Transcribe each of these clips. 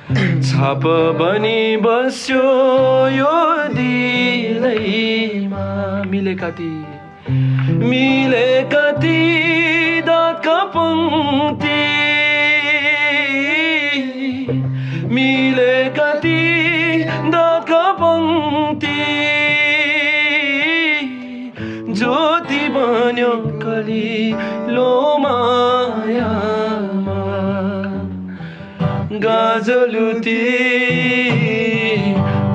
छाप बनी बस्यो यो दिलैमा मिलेका ती दाँतका पङ्क्ति मिलेका ती दाँतका पङ्क्ति ज्योति बन्यो कलिलो मायामा गाजलुती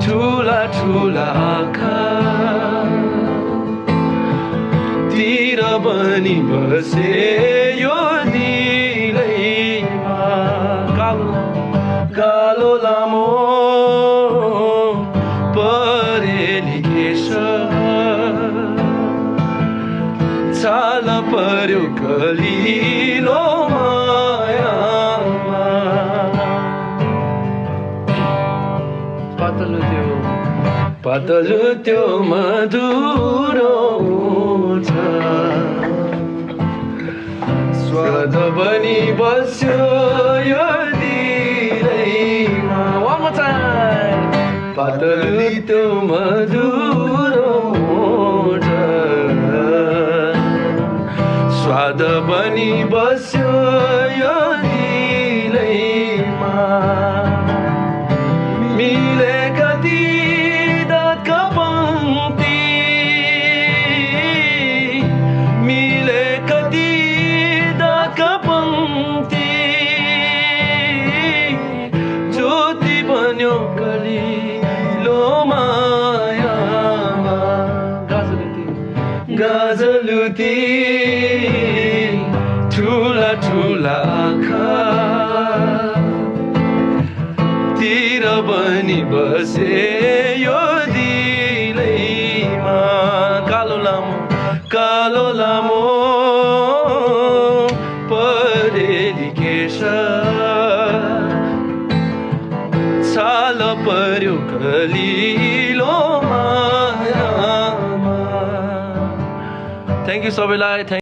ठुला ठुला आँखा तिर बनी बसे यो दिलैमा कालो लामो परेली केश छाल पर्यो कलिलो मायामा पातलो त्यो मधुरो छ स्वाद बनी बस्यो यो दिलैमा one more time पातलो त्यो मधुरो छ स्वाद बनी बस्यो यो दिलैमा मिलेका ती दाँतका पङ्क्ति मिलेका ती दाँतका पङ्क्ति ज्योति बन्यो कलिलो मायामा गाजलुती ठुला ठुला आँखा तिर बनी बसे यो दिलैमा कालो लामो परेली केश छाल पर्यो कलिलो मायामा थ्याङ्क यू सबैलाई।